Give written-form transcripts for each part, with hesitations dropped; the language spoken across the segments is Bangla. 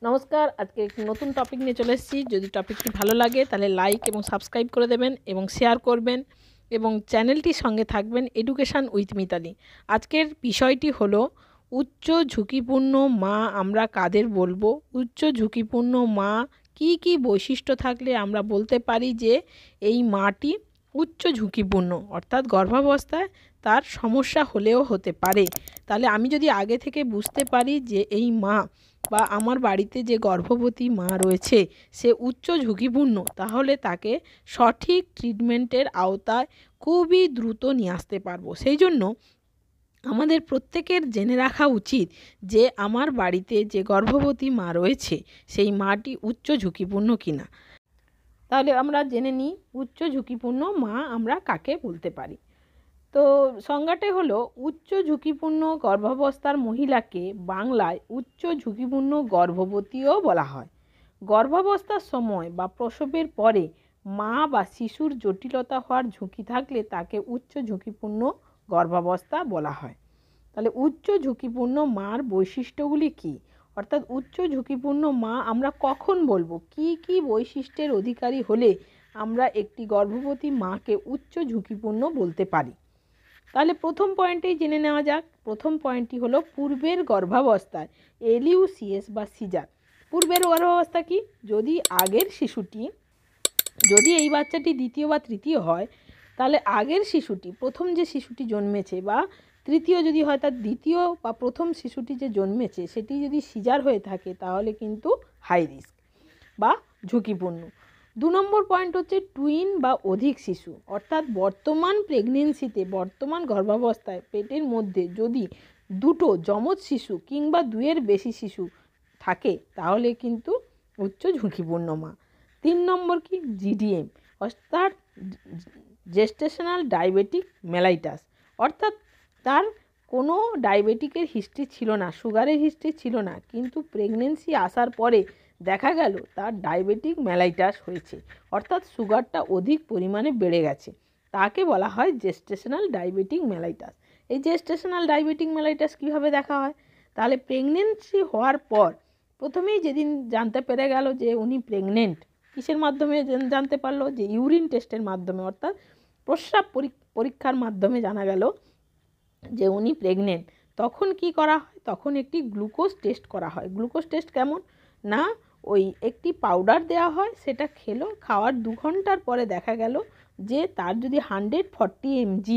নমস্কার, আজকে একটি নতুন টপিক নিয়ে চলে এসেছি। যদি টপিকটি ভালো লাগে তাহলে লাইক এবং সাবস্ক্রাইব করে দেবেন এবং শেয়ার করবেন এবং চ্যানেলটির সঙ্গে থাকবেন এডুকেশান উইথ মিতালি। আজকের বিষয়টি হলো উচ্চ ঝুঁকিপূর্ণ মা আমরা কাদের বলবো। উচ্চ ঝুঁকিপূর্ণ মা কি কি বৈশিষ্ট্য থাকলে আমরা বলতে পারি যে এই মাটি উচ্চ ঝুঁকিপূর্ণ, অর্থাৎ গর্ভাবস্থায় তার সমস্যা হলেও হতে পারে। তাহলে আমি যদি আগে থেকে বুঝতে পারি যে এই মা বা আমার বাড়িতে যে গর্ভবতী মা রয়েছে সে উচ্চ ঝুঁকিপূর্ণ, তাহলে তাকে সঠিক ট্রিটমেন্টের আওতায় খুবই দ্রুত নিয়ে আসতে পারবো। সেই জন্য আমাদের প্রত্যেকের জেনে রাখা উচিত যে আমার বাড়িতে যে গর্ভবতী মা রয়েছে সেই মাটি উচ্চ ঝুঁকিপূর্ণ কিনা। তাহলে আমরা জেনে নিই উচ্চ ঝুঁকিপূর্ণ মা আমরা কাকে বলতে পারি। তো সংজ্ঞাটাই হলো উচ্চ ঝুঁকিপূর্ণ গর্ভাবস্থার মহিলাকে বাংলায় উচ্চ ঝুঁকিপূর্ণ গর্ভবতীও বলা হয়। গর্ভাবস্থার সময় বা প্রসবের পরে মা বা শিশুর জটিলতা হওয়ার ঝুঁকি থাকলে তাকে উচ্চ ঝুঁকিপূর্ণ গর্ভাবস্থা বলা হয়। তাহলে উচ্চ ঝুঁকিপূর্ণ মার বৈশিষ্ট্যগুলি কী, অর্থাৎ উচ্চ ঝুঁকিপূর্ণ মা আমরা কখন বলবো, কি কি বৈশিষ্ট্যের অধিকারী হলে আমরা একটি গর্ভবতী মাকে উচ্চ ঝুঁকিপূর্ণ বলতে পারি। তাহলে প্রথম পয়েন্টেই জেনে নেওয়া যাক। প্রথম পয়েন্টটি হলো পূর্বের গর্ভাবস্থায় এলইউসিএস বা সিজার। পূর্বের গর্ভাবস্থা কি, যদি আগের শিশুটি, যদি এই বাচ্চাটি দ্বিতীয় বা তৃতীয় হয় তাহলে আগের শিশুটি, প্রথম যে শিশুটি জন্মেছে বা তৃতীয় যদি হয় তার দ্বিতীয় বা প্রথম শিশুটি যে জন্মেছে সেটি যদি সিজার হয়ে থাকে তাহলে কিন্তু হাই রিস্ক বা ঝুঁকিপূর্ণ। 2 নম্বর পয়েন্ট হচ্ছে টুইন বা অধিক শিশু, অর্থাৎ বর্তমান প্রেগনেন্সিতে, বর্তমান গর্ভাবস্থায় পেটের মধ্যে যদি দুটো যমজ শিশু কিংবা 2-এর বেশি শিশু থাকে তাহলে কিন্তু উচ্চ ঝুঁকিপূর্ণ মা। 3 নম্বর কি, জিডিএম, অর্থাৎ জেস্টেশনাল ডায়াবেটিক মেলাইটাস, অর্থাৎ তার কোনো ডায়াবেটিকের হিস্ট্রি ছিল না, সুগারের হিস্ট্রি ছিল না, কিন্তু প্রেগনেন্সি আসার পরে দেখা গেল তার ডায়াবেটিক মেলাইটাস হয়েছে, অর্থাৎ সুগারটা অধিক পরিমাণে বেড়ে গেছে, তাকে বলা হয় জেস্টেশনাল ডায়াবেটিক মেলাইটাস। এই জেস্টেশনাল ডায়াবেটিক মেলাইটাস কীভাবে দেখা হয়, তাহলে প্রেগনেন্সি হওয়ার পর প্রথমেই যেদিন জানতে পেরে গেল যে উনি প্রেগনেন্ট, কিসের মাধ্যমে জানতে পারলো, যে ইউরিন টেস্টের মাধ্যমে, অর্থাৎ প্রস্রাব পরীক্ষার মাধ্যমে জানা গেল যে উনি প্রেগনেন্ট। তখন কি করা হয়, তখন একটি গ্লুকোজ টেস্ট করা হয়। গ্লুকোজ টেস্ট কেমন না, ওই একটি পাউডার দেওয়া হয়, সেটা খেলো, খাওয়ার 2 ঘন্টার পরে দেখা গেল যে তার যদি 140 mg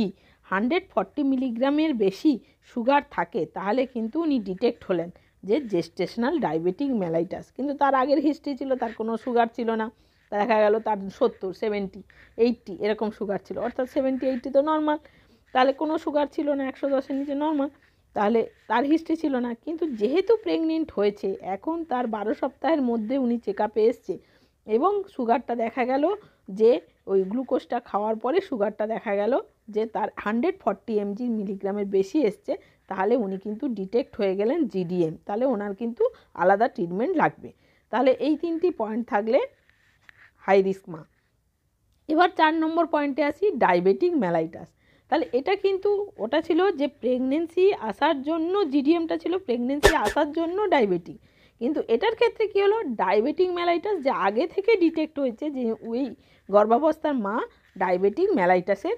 140 মিলিগ্রামের বেশি সুগার থাকে তাহলে কিন্তু উনি ডিটেক্ট হলেন যে জেস্টেশনাল ডায়াবেটিক মেলাইটাস। কিন্তু তার আগের হিস্ট্রি ছিল তার কোনো সুগার ছিল না, দেখা গেল তার 70, 70, 80 এরকম সুগার ছিল, অর্থাৎ 70, 80 তো নর্মাল, তাহলে কোনো সুগার ছিল না, 110-এর নিচে নর্মাল, তাহলে তার হিস্ট্রি ছিল না। কিন্তু যেহেতু প্রেগনেন্ট হয়েছে, এখন তার 12 সপ্তাহের মধ্যে উনি চেক আপে এসছে এবং সুগারটা দেখা গেল যে ওই গ্লুকোজটা খাওয়ার পরে সুগারটা দেখা গেল যে তার 140 মিলিগ্রামের বেশি এসছে, তাহলে উনি কিন্তু ডিটেক্ট হয়ে গেলেন জিডিএম, তাহলে ওনার কিন্তু আলাদা ট্রিটমেন্ট লাগবে। তাহলে এই 3টি পয়েন্ট থাকলে হাই রিস্ক মা। এবার 4 নম্বর পয়েন্টে আসি, ডায়াবেটিক মেলাইটাস। তাহলে এটা কিন্তু ওটা ছিল যে প্রেগনেন্সি আসার জন্য, জিডিএমটা ছিল প্রেগনেন্সি আসার জন্য ডায়াবেটিক, কিন্তু এটার ক্ষেত্রে কী হলো, ডায়াবেটিক মেলাইটাস যে আগে থেকে ডিটেক্ট হয়েছে যে ওই গর্ভাবস্থার মা ডায়াবেটিক মেলাইটাসের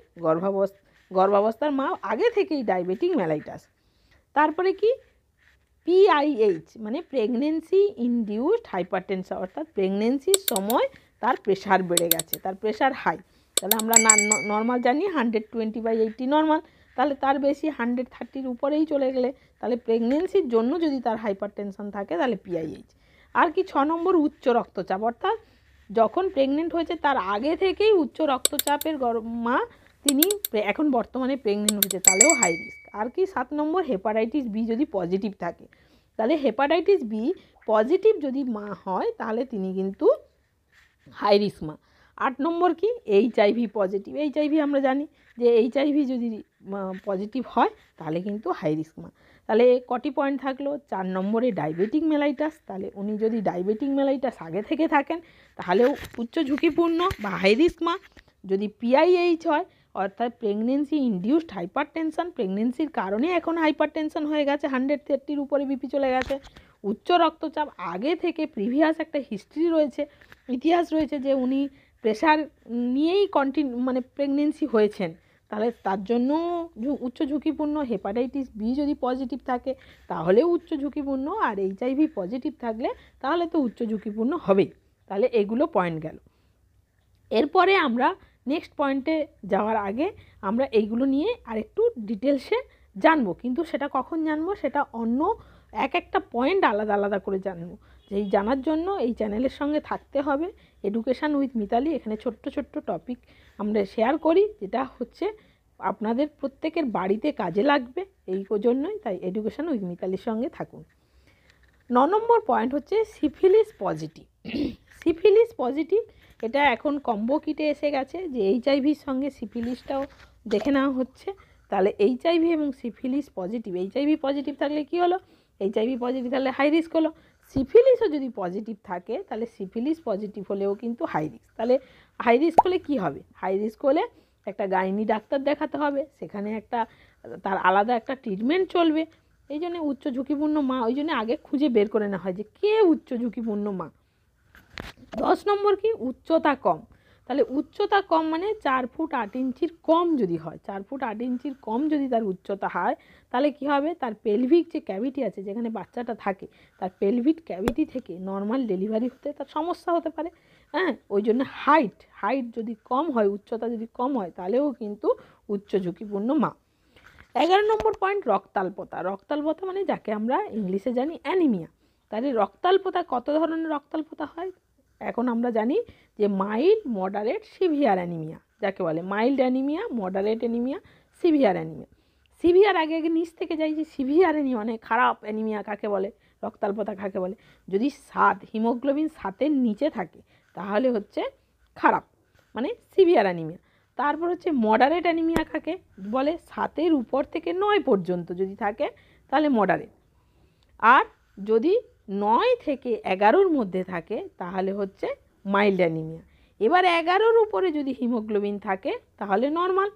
গর্ভাবস্থার মা আগে থেকেই ডায়াবেটিক মেলাইটাস। তারপরে কি, পিআইএইচ মানে প্রেগনেন্সি ইনডিউসড হাইপারটেনশন, অর্থাৎ প্রেগনেন্সির সময় তার প্রেশার বেড়ে গেছে, তার প্রেশার হাই। তাহলে আমরা নর্মাল জানি 120/80 নর্মাল, তাহলে তার বেশি 130-র উপরেই চলে গেলে তাহলে প্রেগনেন্সির জন্য যদি তার হাইপারটেনশন থাকে তাহলে পিআইএইচ। আর কি, 6 নম্বর উচ্চ রক্তচাপ, অর্থাৎ যখন প্রেগনেন্ট হয়েছে তার আগে থেকেই উচ্চ রক্তচাপের মা, তিনি এখন বর্তমানে প্রেগনেন্ট হয়েছে, তাহলেও হাই রিস্ক। আর কি, 7 নম্বর হেপাটাইটিস বি যদি পজিটিভ থাকে, তাহলে হেপাটাইটিস বি পজিটিভ যদি মা হয় তাহলে তিনি কিন্তু হাই রিস্ক মা। 8 নম্বর কি, এইচআইভি পজিটিভ। এইচআইভি আমরা জানি যে এইচআইভি যদি পজিটিভ হয় তাহলে কিন্তু হাই রিস্ক মা। তাহলে কটি পয়েন্ট থাকলো, 4 নম্বরে ডায়াবেটিক মেলাইটাস, তাহলে উনি যদি ডায়াবেটিক মেলাইটাস আগে থেকে থাকেন তাহলেও উচ্চ ঝুঁকিপূর্ণ বা হাই রিস্ক মা। যদি পিআইএইচ হয়, অর্থাৎ প্রেগনেন্সি ইনডিউসড হাইপারটেনশন, প্রেগনেন্সির কারণে এখন হাইপারটেনশন হয়ে গেছে, 130-র উপরে বিপি চলে গেছে, উচ্চ রক্তচাপ আগে থেকে প্রিভিয়াস একটা হিস্ট্রি রয়েছে, ইতিহাস রয়েছে যে উনি প্রেশার নিয়েই মানে প্রেগনেন্সি হয়েছেন, তাহলে তার জন্য উচ্চ ঝুঁকিপূর্ণ। হেপাটাইটিস বি যদি পজিটিভ থাকে তাহলেও উচ্চ ঝুঁকিপূর্ণ, আর এইচআইভি পজিটিভ থাকলে তাহলে তো উচ্চ ঝুঁকিপূর্ণ হবেই। তাহলে এগুলো পয়েন্ট গেল। এরপরে আমরা নেক্সট পয়েন্টে যাওয়ার আগে আমরা এইগুলো নিয়ে আরেকটু ডিটেলসে জানবো, কিন্তু সেটা কখন জানবো, সেটা অন্য একটা পয়েন্ট আলাদা আলাদা করে জানবো। যেই জানার জন্য এই চ্যানেলের সঙ্গে থাকতে হবে। এডুকেশান উইথ মিতালি, এখানে ছোট্ট ছোট্ট টপিক আমরা শেয়ার করি, যেটা হচ্ছে আপনাদের প্রত্যেকের বাড়িতে কাজে লাগবে, এই জন্যই তাই এডুকেশান উইথ মিতালির সঙ্গে থাকুন। 9 নম্বর পয়েন্ট হচ্ছে সিফিলিস পজিটিভ। সিফিলিস পজিটিভ এটা এখন কম্বো কিটে এসে গেছে, যে এইচআইভির সঙ্গে সিফিলিসটাও দেখে নেওয়া হচ্ছে। তাহলে এইচআইভি এবং সিফিলিস পজিটিভ, এইচআইভি পজিটিভ থাকলে কী হলো, এইচআইভি পজিটিভ থাকলে হাই রিস্ক হলো। সিফিলিসও যদি পজিটিভ থাকে তাহলে সিফিলিস পজিটিভ হলেও কিন্তু হাই রিস্ক। তাহলে হাই রিস্ক হলে কী হবে, হাই রিস্ক হলে একটা গাইনি ডাক্তার দেখাতে হবে, সেখানে তার আলাদা একটা ট্রিটমেন্ট চলবে। এই জন্য উচ্চ ঝুঁকিপূর্ণ মা, ওই জন্য আগে খুঁজে বের করে নেওয়া হয় যে কে উচ্চ ঝুঁকিপূর্ণ মা। 10 নম্বর কি, উচ্চতা কম। তাহলে উচ্চতা কম মানে 4 ফুট 8 ইঞ্চির কম যদি হয়, 4 ফুট 8 ইঞ্চির কম যদি তার উচ্চতা হয়, তাহলে কি হবে, তার পেলভিক যে ক্যাভিটি আছে যেখানে বাচ্চাটা থাকে, তার পেলভিক ক্যাভিটি থেকে নর্মাল ডেলিভারি হতে তার সমস্যা হতে পারে। হ্যাঁ, ওই জন্য হাইট যদি কম হয়, উচ্চতা যদি কম হয়, তাহলেও কিন্তু উচ্চ ঝুঁকিপূর্ণ মা। 11 নম্বর পয়েন্ট, রক্তাল্পতা। রক্তাল্পতা মানে যাকে আমরা ইংলিশে জানি অ্যানিমিয়া। তাহলে রক্তাল্পতা কত ধরনের রক্তাল্পতা হয়, এখন আমরা জানি যে মাইল্ড, মডারেট, সিভিয়ার অ্যানিমিয়া যাকে বলে। Mild anaemia, moderate anaemia, severe anaemia. Severe আগে নিচ থেকে যাই যে সিভিয়ার অ্যানিমিয়া মানে খারাপ অ্যানিমিয়া কাকে বলে, রক্তাল্পতা কাকে বলে, যদি হিমোগ্লোবিন 7-এর নিচে থাকে তাহলে হচ্ছে খারাপ, মানে সিভিয়ার অ্যানিমিয়া। তারপর হচ্ছে মডারেট অ্যানিমিয়া কাকে বলে, 7-এর উপর থেকে 9 পর্যন্ত যদি থাকে তাহলে মডারেট। আর যদি 9 থেকে 11-র মধ্যে থাকে তাহলে হচ্ছে মাইল্ড অ্যানিমিয়া। এবার 11-র উপরে যদি হিমোগ্লোবিন থাকে তাহলে নর্মাল।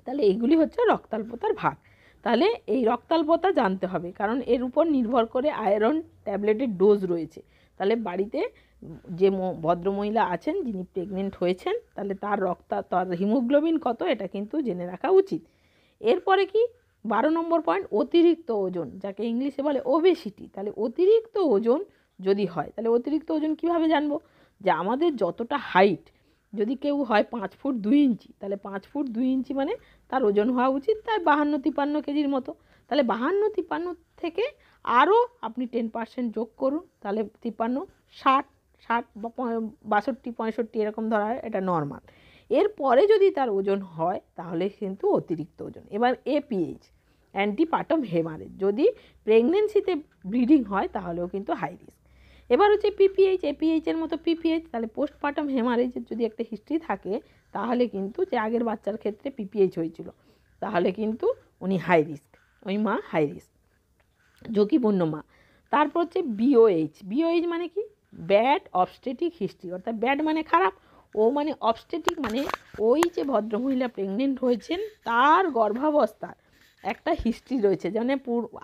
তাহলে এইগুলি হচ্ছে রক্তাল্পতার ভাগ। তাহলে এই রক্তাল্পতা জানতে হবে, কারণ এর উপর নির্ভর করে আয়রন ট্যাবলেটের ডোজ রয়েছে। তাহলে বাড়িতে যে ভদ্রমহিলা আছেন যিনি প্রেগনেন্ট হয়েছেন, তাহলে তার হিমোগ্লোবিন কত এটা কিন্তু জেনে রাখা উচিত। এরপরে কি, 12 নম্বর পয়েন্ট, অতিরিক্ত ওজন, যাকে ইংলিশে বলে ওবেসিটি। তাহলে অতিরিক্ত ওজন যদি হয়, তাহলে অতিরিক্ত ওজন কিভাবে জানবো, যে আমাদের যতটা হাইট, যদি কেউ হয় 5 ফুট 2 ইঞ্চি, তাহলে 5 ফুট 2 ইঞ্চি মানে তার ওজন হওয়া উচিত তাই 52-53 কেজির মতো। তাহলে 52-53 থেকে আরও আপনি 10% যোগ করুন, তাহলে 53, 60 বা 62-65 এরকম ধরা হয়, এটা নর্মাল। এরপরে যদি তার ওজন হয় তাহলে কিন্তু অতিরিক্ত ওজন। এবার এপিএইচ, অ্যান্টিপার্টাম হেমারেজ, যদি প্রেগনেন্সিতে ব্লিডিং হয় তাহলেও কিন্তু হাই রিস্ক। এবার হচ্ছে পিপিএইচ, এপিএইচের মতো পিপিএইচ। তাহলে পোস্টপার্টাম হেমারেজের যদি একটা হিস্ট্রি থাকে তাহলে কিন্তু, যে আগের বাচ্চার ক্ষেত্রে পিপিএইচ হয়েছিল, তাহলে কিন্তু উনি হাই রিস্ক, ওই মা হাই রিস্ক, ঝুঁকিপূর্ণ মা। তারপর হচ্ছে বিওএইচ। বিওএইচ মানে কি, ব্যাড অবস্টেটিক হিস্ট্রি, অর্থাৎ ব্যাড মানে খারাপ, ও মানে অবস্টেটিক মানে ওই যে ভদ্রমহিলা প্রেগনেন্ট হয়েছেন তার গর্ভাবস্থার একটা হিস্ট্রি রয়েছে, যেমন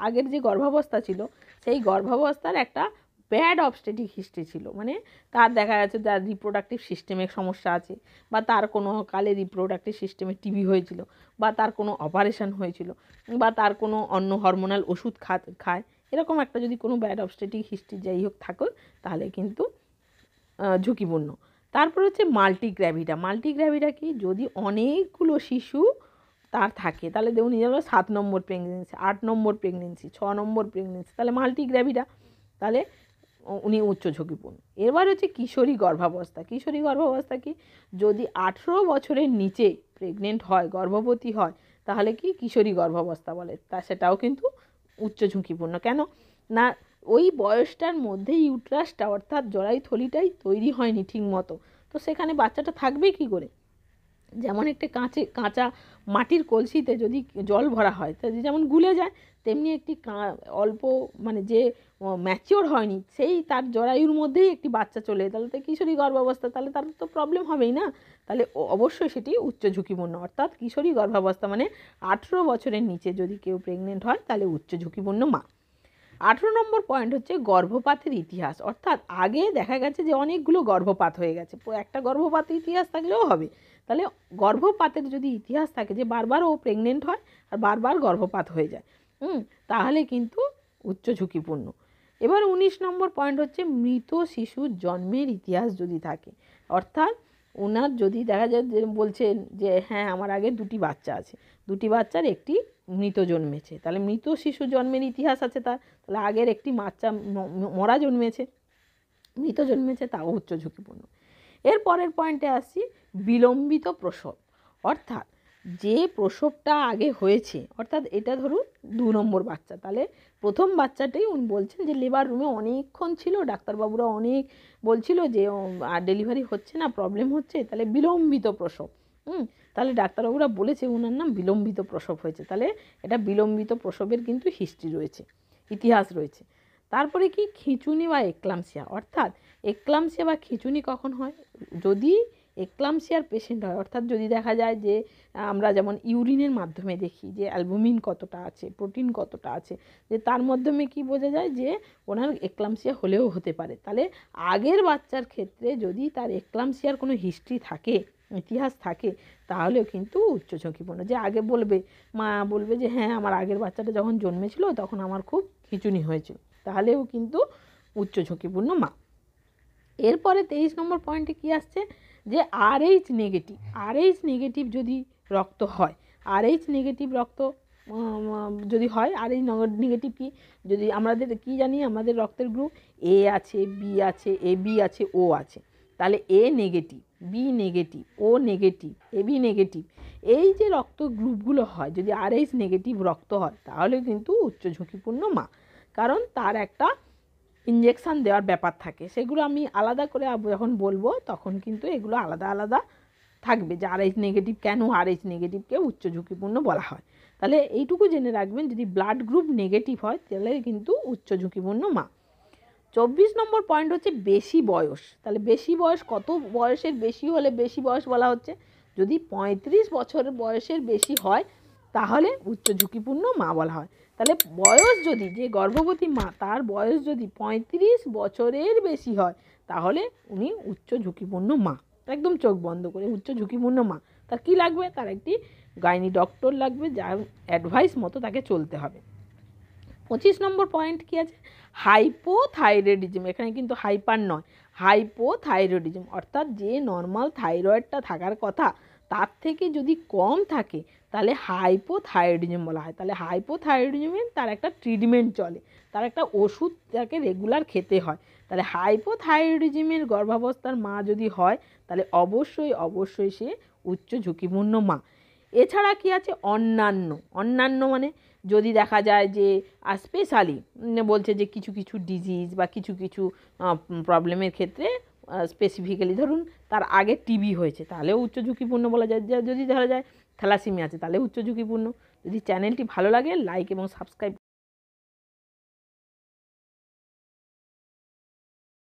আগের যে গর্ভাবস্থা ছিল সেই গর্ভাবস্থার একটা ব্যাড অবস্টেটিক হিস্ট্রি ছিল, মানে তার দেখা যাচ্ছে তার রিপ্রোডাক্টিভ সিস্টেমের সমস্যা আছে, বা তার কোনো কালে রিপ্রোডাক্টিভ সিস্টেমে টিবি হয়েছিল, বা তার কোনো অপারেশন হয়েছিল, বা তার কোনো অন্য হরমোনাল ওষুধ খায়, এরকম একটা যদি কোনো ব্যাড অবস্টেটিক হিস্ট্রি যাই হোক থাকো তাহলে কিন্তু ঝুঁকিপূর্ণ। তারপর হচ্ছে মাল্টিগ্র্যাভিডা। মাল্টিগ্র্যাভিডা কি, যদি অনেকগুলো শিশু তার থাকে, তাহলে দেখুন যাবে 7 নম্বর প্রেগনেন্সি, 8 নম্বর প্রেগনেন্সি, 6 নম্বর প্রেগনেন্সি, তাহলে মাল্টিগ্র্যাভিডা, তাহলে উনি উচ্চ ঝুঁকিপূর্ণ। এবার হচ্ছে কিশোরী গর্ভাবস্থা। কিশোরী গর্ভাবস্থা কি, যদি 18 বছরের নিচে প্রেগনেন্ট হয়, গর্ভবতী হয়, তাহলে কি কিশোরী গর্ভাবস্থা বলে, সেটাও কিন্তু উচ্চ ঝুঁকিপূর্ণ। কেন না, ওই বয়সটার মধ্যে ইউট্রাসটা অর্থাৎ জরায়ু থলিটাই তৈরি হয়নি ঠিক মতো, তো সেখানে বাচ্চাটা থাকবে কি করে। যেমন একটা কাঁচা মাটির কলসিতে যদি জল ভরা হয় তা যেমন গুলে যায়, তেমনি একটি অল্প মানে যে ম্যাচিওর হয়নি সেই তার জরায়ুর মধ্যেই একটি বাচ্চা চলে, তাহলে তো কিশোরী গর্ভাবস্থা, তাহলে তার তো প্রবলেম হবেই না, তাহলে অবশ্যই সেটি উচ্চ ঝুঁকিপূর্ণ। অর্থাৎ কিশোরী গর্ভাবস্থা মানে 18 বছরের নিচে যদি কেউ প্রেগনেন্ট হয় তাহলে উচ্চ ঝুঁকিপূর্ণ মা। 18 নম্বর পয়েন্ট হচ্ছে গর্ভপাতের ইতিহাস, অর্থাৎ আগে দেখা গেছে যে অনেকগুলো গর্ভপাত হয়ে গেছে, একটা গর্ভপাতের ইতিহাস থাকলেও হবে। তাহলে গর্ভপাতের যদি ইতিহাস থাকে যে বারবার ও প্রেগনেন্ট হয় আর বারবার গর্ভপাত হয়ে যায়, তাহলে কিন্তু উচ্চ ঝুঁকিপূর্ণ। এবার 19 নম্বর পয়েন্ট হচ্ছে মৃত শিশুর জন্মের ইতিহাস যদি থাকে, অর্থাৎ ওনার যদি দেখা যায় যে বলছেন যে হ্যাঁ আমার আগে 2টি বাচ্চা আছে, 2টি বাচ্চার একটি মৃত জন্মেছে, তাহলে মৃত শিশু জন্মের ইতিহাস আছে তার, তাহলে আগের একটি বাচ্চা মরা জন্মেছে, মৃত জন্মেছে, তাও উচ্চ ঝুঁকিপূর্ণ। এর পরের পয়েন্টে আসছি বিলম্বিত প্রসব, অর্থাৎ যে প্রসবটা আগে হয়েছে, অর্থাৎ এটা ধরুন 2 নম্বর বাচ্চা, তাহলে প্রথম বাচ্চাটাই উনি বলছেন যে লেবার রুমে অনেকক্ষণ ছিল, ডাক্তারবাবুরা অনেক বলছিল যে আর ডেলিভারি হচ্ছে না, প্রবলেম হচ্ছে, তাহলে বিলম্বিত প্রসব। তাহলে ডাক্তারবাবুরা বলেছে ওনার নাম বিলম্বিত প্রসব হয়েছে, তাহলে এটা বিলম্বিত প্রসবের কিন্তু হিস্ট্রি রয়েছে, ইতিহাস রয়েছে। তারপরে কি খিঁচুনি বা এক্লামসিয়া, অর্থাৎ এক্লামসিয়া বা খিঁচুনি কখন হয়, যদি এক্লামসিয়ার পেশেন্ট হয়, অর্থাৎ যদি দেখা যায় যে আমরা যেমন ইউরিনের মাধ্যমে দেখি যে অ্যালবুমিন কতটা আছে, প্রোটিন কতটা আছে, যে তার মাধ্যমে কি বোঝা যায় যে ওনার এক্লামসিয়া হলেও হতে পারে। তাহলে আগের বাচ্চার ক্ষেত্রে যদি তার এক্লামসিয়ার কোনো হিস্ট্রি থাকে, ইতিহাস থাকে, তাহলেও কিন্তু উচ্চ ঝুঁকিপূর্ণ। যে আগে বলবে, মা বলবে যে হ্যাঁ আমার আগের বাচ্চাটা যখন জন্মেছিল তখন আমার খুব খিঁচুনি হয়েছিল, তাহলেও কিন্তু উচ্চ ঝুঁকিপূর্ণ মা। এরপরে 23 নম্বর পয়েন্টে কি আসছে যে RH নেগেটিভ, RH নেগেটিভ যদি রক্ত হয়, RH নেগেটিভ রক্ত যদি হয়, RH নেগেটিভ কি, যদি আমাদের কি জানি আমাদের রক্তের গ্রুপ A আছে, B আছে, AB আছে, O আছে, তাহলে A negative, B negative, O negative, AB negative, এই যে রক্ত গ্রুপগুলো হয়, যদি RH নেগেটিভ রক্ত হয় তাহলে কিন্তু উচ্চ ঝুঁকিপূর্ণ মা, কারণ তার একটা ইঞ্জেকশান দেওয়ার ব্যাপার থাকে, সেগুলো আমি আলাদা করে যখন বলবো তখন কিন্তু এগুলো আলাদা আলাদা থাকবে যে RH নেগেটিভ কেন RH নেগেটিভকে উচ্চ ঝুঁকিপূর্ণ বলা হয়। তাহলে এইটুকু জেনে রাখবেন যদি ব্লাড গ্রুপ নেগেটিভ হয় তাহলে কিন্তু উচ্চ ঝুঁকিপূর্ণ মা। 24 নম্বর পয়েন্ট হচ্ছে বেশি বয়স, তাহলে বেশি বয়স কত বয়সের বেশি হলে বেশি বয়স বলা হচ্ছে, যদি 35 বছর বয়সের বেশি হয় তাহলে উচ্চ ঝুঁকিপূর্ণ মা বলা হয়। তাহলে বয়স যদি, যে গর্ভবতী মা তার বয়স যদি 35 বছরের বেশি হয় তাহলে উনি উচ্চ ঝুঁকিপূর্ণ মা, একদম চোখ বন্ধ করে উচ্চ ঝুঁকিপূর্ণ মা। তার কি লাগবে, তার একটি গাইনি ডক্টর লাগবে যার অ্যাডভাইস মতো তাকে চলতে হবে। 25 নম্বর পয়েন্ট কি আছে, হাইপোথাইরয়েডিজম, এখানে কিন্তু হাইপার নয়, হাইপোথাইরয়েডিজম, অর্থাৎ যে নর্মাল থাইরয়েডটা থাকার কথা তার থেকে যদি কম থাকে তাহলে হাইপোথাইরয়েডিজম বলা হয়। তাহলে হাইপোথাইরয়েডিজমের তার একটা ট্রিটমেন্ট চলে, তার একটা ওষুধ তাকে রেগুলার খেতে হয়। তাহলে হাইপোথাইরয়েডিজমের গর্ভাবস্থার মা যদি হয় তাহলে অবশ্যই অবশ্যই সে উচ্চ ঝুঁকিপূর্ণ মা। এছাড়া কি আছে অন্যান্য, অন্যান্য মানে যদি দেখা যায় যে স্পেশালি বলছে যে কিছু কিছু ডিজিজ বা কিছু কিছু প্রবলেমের ক্ষেত্রে স্পেসিফিক্যালি ধরুন তার আগে টিবি হয়েছে তাহলেও উচ্চ ঝুঁকিপূর্ণ বলা যায়, যদি ধরা যায় থ্যালাসেমিয়া আছে তাহলে উচ্চ ঝুঁকিপূর্ণ। যদি চ্যানেলটি ভালো লাগে লাইক এবং সাবস্ক্রাইব